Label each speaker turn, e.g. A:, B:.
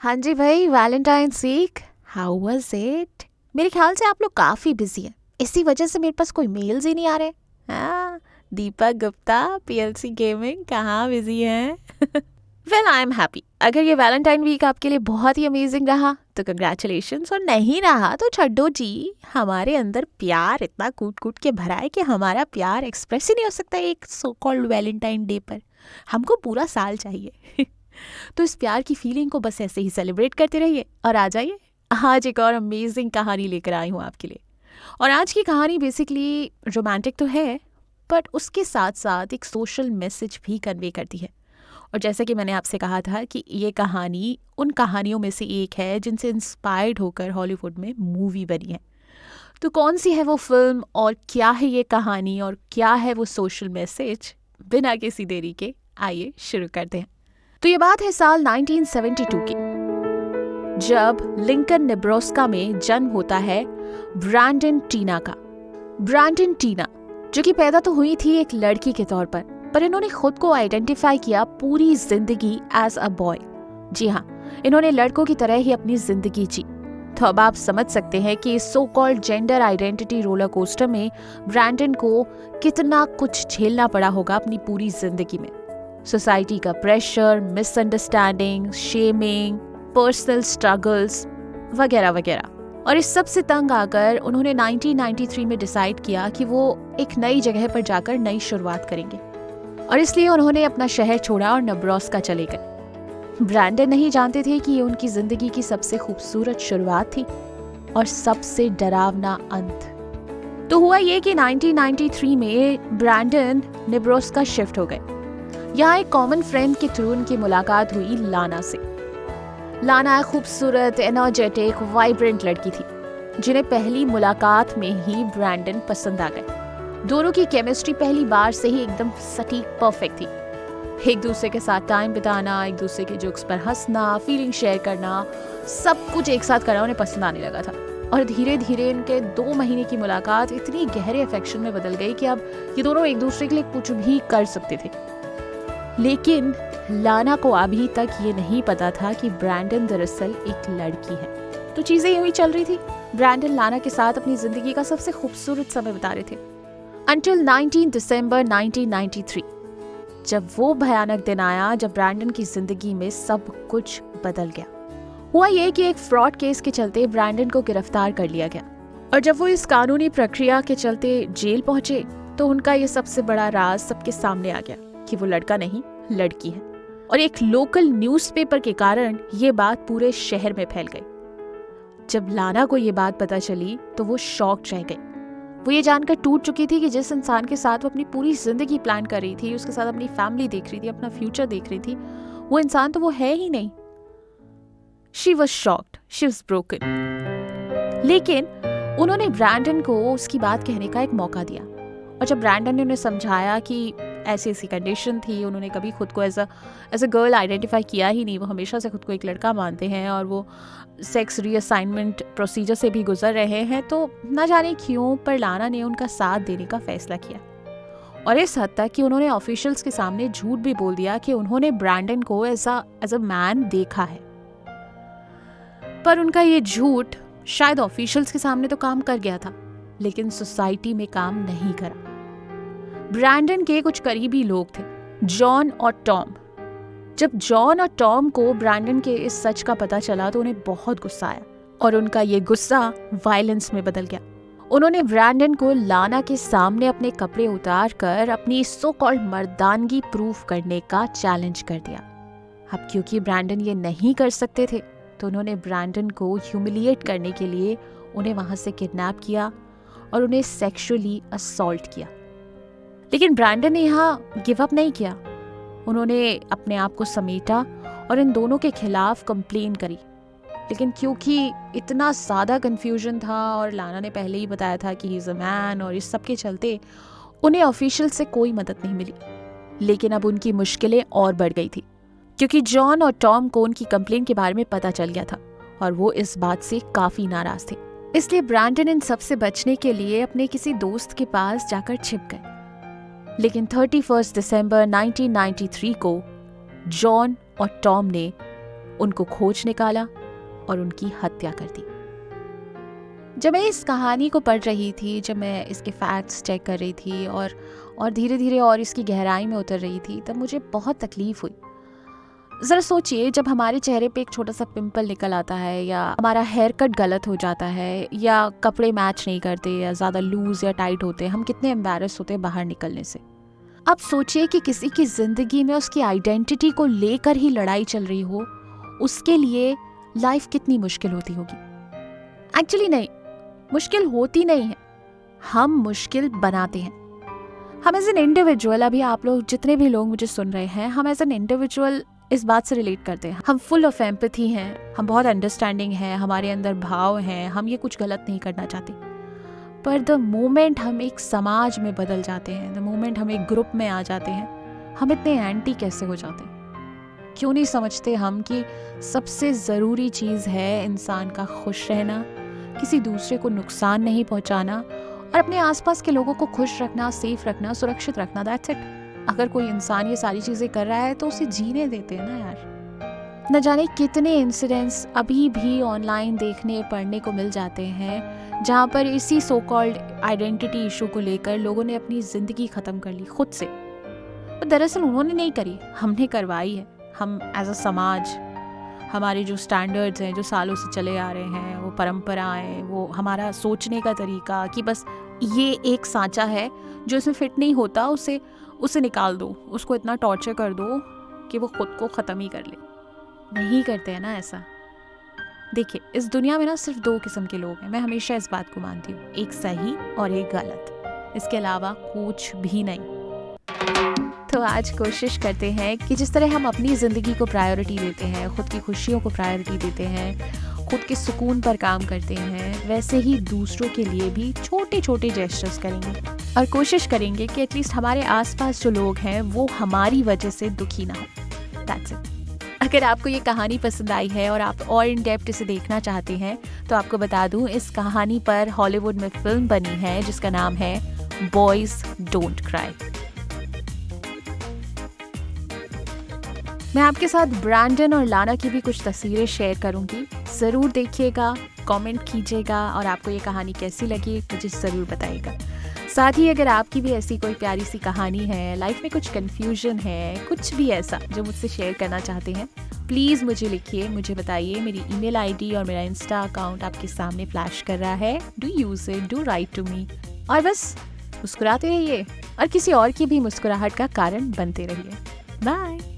A: हाँ जी भाई, Valentine's week how was it? मेरे ख्याल से आप लोग काफ़ी बिजी हैं, इसी वजह से मेरे पास कोई मेल्स ही नहीं आ रहे। हाँ, दीपक गुप्ता पीएलसी गेमिंग कहाँ बिजी हैं? Well I am happy. अगर ये वैलेंटाइन वीक आपके लिए बहुत ही अमेजिंग रहा तो कंग्रेचुलेशंस, और नहीं रहा तो छड्डो जी। हमारे अंदर प्यार इतना कूट कूट के भरा है कि हमारा प्यार एक्सप्रेस ही नहीं हो सकता एक सो कॉल्ड वैलेंटाइन डे पर। हमको पूरा साल चाहिए। तो इस प्यार की फीलिंग को बस ऐसे ही सेलिब्रेट करते रहिए और आ जाइए। आज एक और अमेजिंग कहानी लेकर आई हूँ आपके लिए। और आज की कहानी बेसिकली रोमांटिक तो है, बट उसके साथ साथ एक सोशल मैसेज भी कन्वे करती है। और जैसे कि मैंने आपसे कहा था कि ये कहानी उन कहानियों में से एक है जिनसे इंस्पायर्ड होकर हॉलीवुड में मूवी बनी है। तो कौन सी है वो फिल्म और क्या है ये कहानी और क्या है वो सोशल मैसेज, बिना किसी देरी के आइए शुरू करते हैं। तो ये बात है साल 1972 की, जब लिंकन नेब्रास्का में जन्म होता है ब्रैंडन टीना का। ब्रैंडन टीना जो कि पैदा तो हुई थी एक लड़की के तौर पर इन्होंने खुद को आइडेंटिफाई किया पूरी जिंदगी एज अ बॉय। जी हाँ, इन्होंने लड़कों की तरह ही अपनी जिंदगी जी। तो अब आप समझ सकते हैं कि इस so called gender identity roller coaster में ब्रैंडन को कितना कुछ झेलना पड़ा होगा अपनी पूरी जिंदगी में। सोसाइटी का pressure, misunderstanding, shaming, personal struggles वगैरह वगैरह। और इस सब से तंग आकर उन्होंने 1993 में डिसाइड किया कि वो एक नई जगह पर जाकर नई शुरुआत करेंगे, और इसलिए उन्होंने अपना शहर छोड़ा और नेब्रास्का चले गए। ब्रैंडन नहीं जानते थे कि ये उनकी जिंदगी की सबसे खूबसूरत शुरुआत थी और सबसे डरावना अंत। तो हुआ ये कि 1993 में ब्रैंडन नेब्रास्का शिफ्ट हो गए। यहाँ एक कॉमन फ्रेंड के थ्रू उनकी मुलाकात हुई लाना से। लाना एक खूबसूरत, एनर्जेटिक, वाइब्रेंट लड़की थी जिन्हें पहली मुलाकात में ही ब्रैंडन पसंद आ गए। दोनों की केमिस्ट्री पहली बार से ही एकदम सटीक परफेक्ट थी। एक दूसरे के साथ टाइम बिताना, एक दूसरे के जोक्स पर हंसना, फीलिंग शेयर करना, सब कुछ एक साथ करना उन्हें पसंद आने लगा था। और धीरे धीरे इनके 2 महीने की मुलाकात इतनी गहरे अफेक्शन में बदल गई कि अब ये दोनों एक दूसरे के लिए कुछ भी कर सकते थे। लेकिन लाना को अभी तक ये नहीं पता था कि ब्रैंडन दरअसल एक लड़की है। तो चीजें यूं ही चल रही थी। ब्रैंडन लाना के साथ अपनी जिंदगी का सबसे खूबसूरत समय बिता रहे थे अंटिल 19 दिसंबर 1993, जब वो भयानक दिन आया जब ब्रैंडन की जिंदगी में सब कुछ बदल गया। हुआ ये कि एक फ्रॉड केस के चलते ब्रैंडन को गिरफ्तार कर लिया गया, और जब वो इस कानूनी प्रक्रिया के चलते जेल पहुंचे तो उनका ये सबसे बड़ा राज सबके सामने आ गया कि वो लड़का नहीं लड़की है। और एक लोकल न्यूज़पेपर के कारण ये बात पूरे शहर में फैल गई। जब लाना को ये बात पता चली तो वो शॉक्ड रह गई। वो ये जानकर टूट चुकी थी कि जिस इंसान के साथ वो अपनी पूरी जिंदगी प्लान कर रही थी, उसके साथ अपनी फैमिली देख रही थी, अपना फ्यूचर देख रही थी, वो इंसान तो वो है ही नहीं। She was shocked, she was broken. लेकिन उन्होंने ब्रैंडन को उसकी बात कहने का एक मौका दिया, और जब ब्रैंडन ने उन्हें समझाया कि ऐसी ऐसी कंडीशन थी, उन्होंने कभी खुद को एज अ गर्ल आइडेंटिफाई किया ही नहीं, वो हमेशा से खुद को एक लड़का मानते हैं और वो सेक्स रीअसाइनमेंट प्रोसीजर से भी गुजर रहे हैं, तो ना जाने क्यों पर लाना ने उनका साथ देने का फैसला किया। और इस हद तक कि उन्होंने ऑफिशियल्स के सामने झूठ भी बोल दिया कि उन्होंने ब्रैंडन को एज अ मैन देखा है। पर उनका ये झूठ शायद ऑफिशियल्स के सामने तो काम कर गया था, लेकिन सोसाइटी में काम नहीं करा। ब्रैंडन के कुछ करीबी लोग थे, जॉन और टॉम। जब जॉन और टॉम को ब्रैंडन के इस सच का पता चला तो उन्हें बहुत गुस्सा आया, और उनका ये गुस्सा वायलेंस में बदल गया। उन्होंने ब्रैंडन को लाना के सामने अपने कपड़े उतार कर अपनी सो कॉल्ड मर्दानगी प्रूफ करने का चैलेंज कर दिया। अब क्योंकि ब्रैंडन ये नहीं कर सकते थे तो उन्होंने ब्रैंडन को ह्यूमिलिएट करने के लिए उन्हें वहां से किडनैप किया और उन्हें सेक्सुअली असॉल्ट किया। लेकिन ब्रैंडन ने यहाँ गिव अप नहीं किया। उन्होंने अपने आप को समेटा और इन दोनों के खिलाफ कंप्लेन करी। लेकिन क्योंकि इतना ज़्यादा कंफ्यूजन था और लाना ने पहले ही बताया था कि ही इज़ अ मैन, और इस सब के चलते उन्हें ऑफिशियल से कोई मदद नहीं मिली। लेकिन अब उनकी मुश्किलें और बढ़ गई थी, क्योंकि जॉन और टॉम को उनकी कंप्लेन के बारे में पता चल गया था और वो इस बात से काफ़ी नाराज़ थे। इसलिए ब्रैंडन इन सब से बचने के लिए अपने किसी दोस्त के पास जाकर छिप गए। लेकिन 31 दिसंबर 1993 को जॉन और टॉम ने उनको खोज निकाला और उनकी हत्या कर दी। जब मैं इस कहानी को पढ़ रही थी, जब मैं इसके फैक्ट्स चेक कर रही थी और धीरे धीरे और इसकी गहराई में उतर रही थी, तब मुझे बहुत तकलीफ हुई। ज़रा सोचिए, जब हमारे चेहरे पे एक छोटा सा पिंपल निकल आता है, या हमारा हेयर कट गलत हो जाता है, या कपड़े मैच नहीं करते, या ज़्यादा लूज या टाइट होते, हम कितने एम्बैरस होते हैं बाहर निकलने से। अब सोचिए कि किसी की ज़िंदगी में उसकी आइडेंटिटी को लेकर ही लड़ाई चल रही हो, उसके लिए लाइफ कितनी मुश्किल होती होगी। एक्चुअली नहीं, मुश्किल होती नहीं है, हम मुश्किल बनाते हैं। हम एज एन इंडिविजुअल, अभी आप लोग जितने भी लोग मुझे सुन रहे हैं, हम एज एन इंडिविजुअल इस बात से रिलेट करते हैं। हम फुल ऑफ एम्पैथी हैं, हम बहुत अंडरस्टैंडिंग हैं, हमारे अंदर भाव हैं, हम ये कुछ गलत नहीं करना चाहते। पर द मोमेंट हम एक समाज में बदल जाते हैं, द मोमेंट हम एक ग्रुप में आ जाते हैं, हम इतने एंटी कैसे हो जाते हैं? क्यों नहीं समझते हम कि सबसे ज़रूरी चीज़ है इंसान का खुश रहना, किसी दूसरे को नुकसान नहीं पहुंचाना, और अपने आसपास के लोगों को खुश रखना, सेफ रखना, सुरक्षित रखना। That's it. अगर कोई इंसान ये सारी चीज़ें कर रहा है तो उसे जीने देते हैं ना यार। न जाने कितने इंसिडेंट्स अभी भी ऑनलाइन देखने पढ़ने को मिल जाते हैं, जहाँ पर इसी सो कॉल्ड आइडेंटिटी इशू को लेकर लोगों ने अपनी ज़िंदगी ख़त्म कर ली खुद से। पर दरअसल उन्होंने नहीं करी, हमने करवाई है। हम एज अ समाज, हमारे जो स्टैंडर्ड्स हैं, जो सालों से चले आ रहे हैं, वो परंपराएं, वो हमारा सोचने का तरीका कि बस ये एक सांचा है जो इसमें फिट नहीं होता, उसे निकाल दो, उसको इतना टॉर्चर कर दो कि वो खुद को ख़त्म ही कर ले। नहीं करते हैं ना ऐसा। देखिए, इस दुनिया में ना सिर्फ 2 किस्म के लोग हैं। मैं हमेशा इस बात को मानती हूँ, एक सही और एक गलत, इसके अलावा कुछ भी नहीं। तो आज कोशिश करते हैं कि जिस तरह हम अपनी ज़िंदगी को प्रायोरिटी देते हैं, खुद की खुशियों को प्रायोरिटी देते हैं, खुद के सुकून पर काम करते हैं, वैसे ही दूसरों के लिए भी छोटे छोटे जेस्चर्स करेंगे और कोशिश करेंगे कि एटलीस्ट हमारे आसपास जो लोग हैं वो हमारी वजह से दुखी ना हो। That's it. अगर आपको ये कहानी पसंद आई है और आप और इन डेप्थ इसे देखना चाहते हैं, तो आपको बता दूं, इस कहानी पर हॉलीवुड में फिल्म बनी है जिसका नाम है बॉयज डोंट क्राई। मैं आपके साथ ब्रैंडन और लाना की भी कुछ तस्वीरें शेयर करूंगी, ज़रूर देखिएगा, कमेंट कीजिएगा और आपको ये कहानी कैसी लगी मुझे ज़रूर बताइएगा। साथ ही अगर आपकी भी ऐसी कोई प्यारी सी कहानी है, लाइफ में कुछ कन्फ्यूजन है, कुछ भी ऐसा जो मुझसे शेयर करना चाहते हैं, प्लीज़ मुझे लिखिए, मुझे बताइए। मेरी ईमेल आईडी और मेरा इंस्टा अकाउंट आपके सामने फ्लैश कर रहा है। Do use it, do write to me. और बस मुस्कुराते रहिए और किसी और की भी मुस्कुराहट का कारण बनते रहिए। बाय।